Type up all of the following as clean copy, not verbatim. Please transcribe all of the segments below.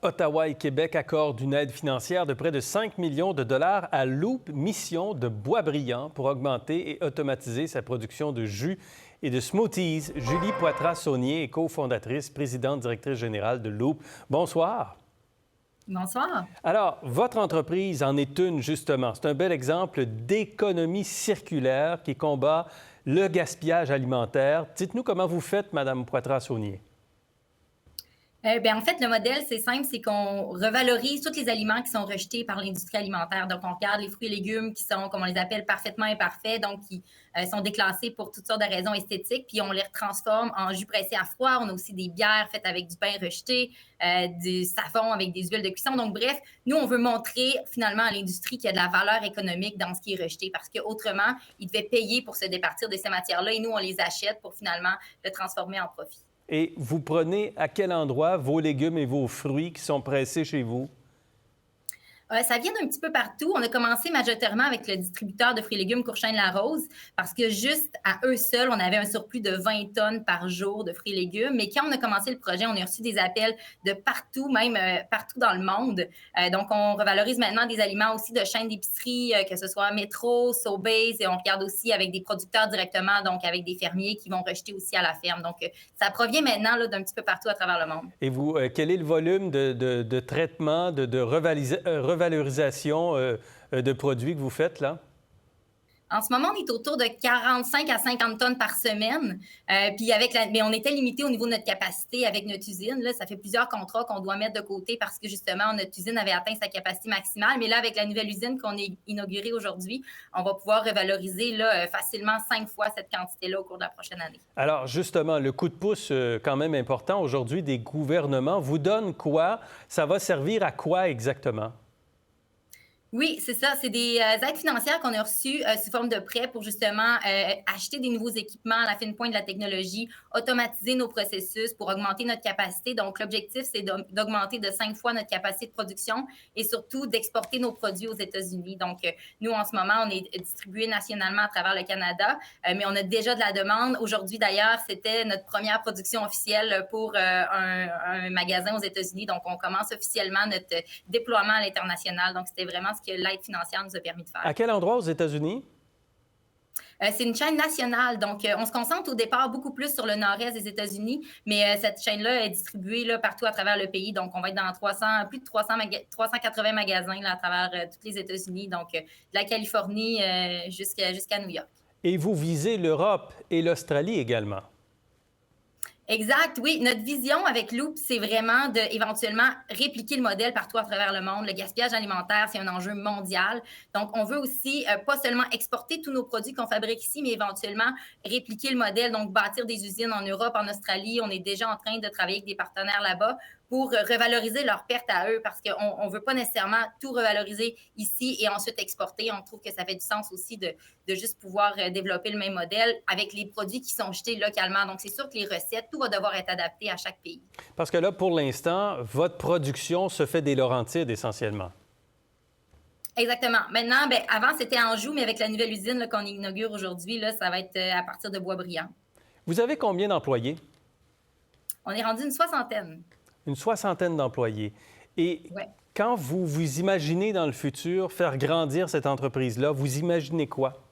Ottawa et Québec accordent une aide financière de près de 5 millions de dollars à Loop Mission de Boisbriand pour augmenter et automatiser sa production de jus et de smoothies. Julie Poitras-Saunier est cofondatrice, présidente directrice générale de Loop. Bonsoir. Bonsoir. Alors, votre entreprise en est une, justement. C'est un bel exemple d'économie circulaire qui combat le gaspillage alimentaire. Dites-nous comment vous faites, Madame Poitras-Saunier. En fait, le modèle, c'est simple, c'est qu'on revalorise tous les aliments qui sont rejetés par l'industrie alimentaire. Donc, on regarde les fruits et légumes qui sont, comme on les appelle, parfaitement imparfaits, donc qui sont déclassés pour toutes sortes de raisons esthétiques, puis on les transforme en jus pressé à froid. On a aussi des bières faites avec du pain rejeté, du savon avec des huiles de cuisson. Donc, bref, nous, on veut montrer finalement à l'industrie qu'il y a de la valeur économique dans ce qui est rejeté, parce qu'autrement, ils devaient payer pour se départir de ces matières-là, et nous, on les achète pour finalement le transformer en profit. Et vous prenez à quel endroit vos légumes et vos fruits qui sont pressés chez vous? Ça vient d'un petit peu partout. On a commencé majoritairement avec le distributeur de fruits et légumes Courchaine-Larose parce que juste à eux seuls, on avait un surplus de 20 tonnes par jour de fruits et légumes. Mais quand on a commencé le projet, on a reçu des appels de partout, même partout dans le monde. Donc, on revalorise maintenant des aliments aussi de chaînes d'épicerie, que ce soit Métro, Sobeys, et on regarde aussi avec des producteurs directement, donc avec des fermiers qui vont rejeter aussi à la ferme. Donc, ça provient maintenant là, d'un petit peu partout à travers le monde. Et vous, quel est le volume de traitement, de revalorisation de produits que vous faites là? En ce moment, on est autour de 45 à 50 tonnes par semaine. Puis mais on était limité au niveau de notre capacité avec notre usine. Là, ça fait plusieurs contrats qu'on doit mettre de côté parce que justement, notre usine avait atteint sa capacité maximale. Mais là, avec la nouvelle usine qu'on a inaugurée aujourd'hui, on va pouvoir revaloriser là, facilement 5 fois cette quantité-là au cours de la prochaine année. Alors justement, le coup de pouce quand même important aujourd'hui des gouvernements vous donne quoi? Ça va servir à quoi exactement? Oui, c'est ça. C'est des aides financières qu'on a reçues sous forme de prêts pour justement acheter des nouveaux équipements à la fine pointe de la technologie, automatiser nos processus pour augmenter notre capacité. Donc, l'objectif, c'est d'augmenter de 5 fois notre capacité de production et surtout d'exporter nos produits aux États-Unis. Donc, nous, en ce moment, on est distribué nationalement à travers le Canada, mais on a déjà de la demande. Aujourd'hui, d'ailleurs, c'était notre première production officielle pour un magasin aux États-Unis. Donc, on commence officiellement notre déploiement à l'international. Donc, c'était vraiment ce que l'aide financière nous a permis de À faire. quel endroit aux États-Unis? C'est une chaîne nationale, donc on se concentre au départ beaucoup plus sur le nord-est des États-Unis, mais cette chaîne-là est distribuée là, partout à travers le pays. Donc, on va être dans plus de 380 magasins là, à travers tous les États-Unis, donc de la Californie jusqu'à New York. Et vous visez l'Europe et l'Australie également. Exact, oui. Notre vision avec Loop, c'est vraiment d'éventuellement répliquer le modèle partout à travers le monde. Le gaspillage alimentaire, c'est un enjeu mondial. Donc, on veut aussi pas seulement exporter tous nos produits qu'on fabrique ici, mais éventuellement répliquer le modèle, donc bâtir des usines en Europe, en Australie. On est déjà en train de travailler avec des partenaires là-bas pour revaloriser leurs pertes à eux parce qu'on ne veut pas nécessairement tout revaloriser ici et ensuite exporter. On trouve que ça fait du sens aussi de juste pouvoir développer le même modèle avec les produits qui sont jetés localement. Donc, c'est sûr que les recettes, tout va devoir être adapté à chaque pays. Parce que là, pour l'instant, votre production se fait des Laurentides essentiellement. Exactement. Maintenant, avant, c'était à Anjou, mais avec la nouvelle usine là, qu'on inaugure aujourd'hui, là, ça va être à partir de Boisbriand. Vous avez combien d'employés? On est rendu une soixantaine. Une soixantaine d'employés. Et Ouais. quand vous vous imaginez dans le futur faire grandir cette entreprise-là, vous imaginez quoi?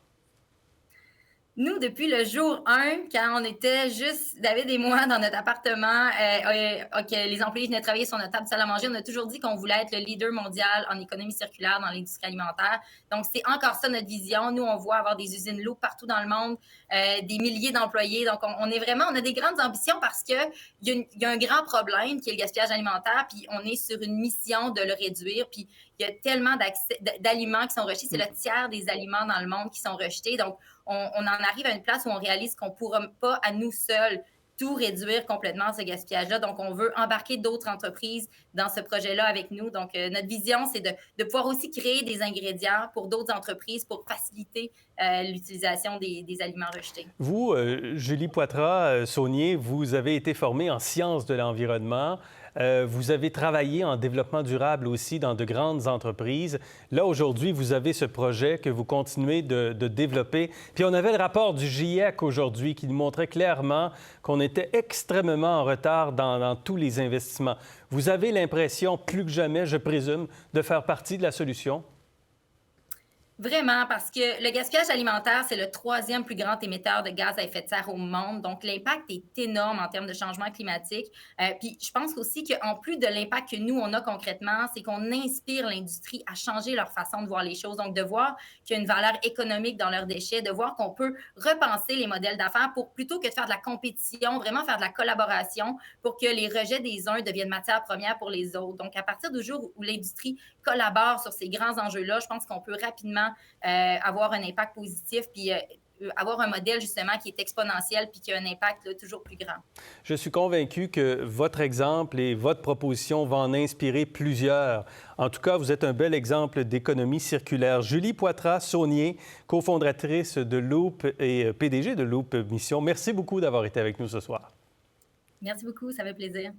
Nous, depuis le jour 1, quand on était juste David et moi dans notre appartement, que les employés venaient travailler sur notre table de salle à manger, on a toujours dit qu'on voulait être le leader mondial en économie circulaire dans l'industrie alimentaire. Donc, c'est encore ça notre vision. Nous, on voit avoir des usines Loop partout dans le monde, des milliers d'employés. Donc, on a des grandes ambitions parce qu'il y a un grand problème qui est le gaspillage alimentaire, puis on est sur une mission de le réduire. Puis, il y a tellement d'aliments qui sont rejetés. C'est le tiers des aliments dans le monde qui sont rejetés. Donc, on en arrive à une place où on réalise qu'on ne pourra pas à nous seuls tout réduire complètement ce gaspillage-là. Donc, on veut embarquer d'autres entreprises dans ce projet-là avec nous. Donc, notre vision, c'est de pouvoir aussi créer des ingrédients pour d'autres entreprises pour faciliter l'utilisation des aliments rejetés. Vous, Julie Poitras-Saunier, vous avez été formée en sciences de l'environnement. Vous avez travaillé en développement durable aussi dans de grandes entreprises. Là, aujourd'hui, vous avez ce projet que vous continuez de développer. Puis on avait le rapport du GIEC aujourd'hui qui nous montrait clairement qu'on était extrêmement en retard dans tous les investissements. Vous avez l'impression, plus que jamais, je présume, de faire partie de la solution? Vraiment, parce que le gaspillage alimentaire, c'est le troisième plus grand émetteur de gaz à effet de serre au monde. Donc, l'impact est énorme en termes de changement climatique. Puis, je pense aussi qu'en plus de l'impact que nous, on a concrètement, c'est qu'on inspire l'industrie à changer leur façon de voir les choses. Donc, de voir qu'il y a une valeur économique dans leurs déchets, de voir qu'on peut repenser les modèles d'affaires pour, plutôt que de faire de la compétition, vraiment faire de la collaboration pour que les rejets des uns deviennent matière première pour les autres. Donc, à partir du jour où l'industrie collabore sur ces grands enjeux-là, je pense qu'on peut rapidement avoir un impact positif, puis avoir un modèle justement qui est exponentiel puis qui a un impact là, toujours plus grand. Je suis convaincu que votre exemple et votre proposition vont en inspirer plusieurs. En tout cas, vous êtes un bel exemple d'économie circulaire. Julie Poitras-Saunier, cofondatrice de Loop et PDG de Loop Mission, merci beaucoup d'avoir été avec nous ce soir. Merci beaucoup, ça fait plaisir.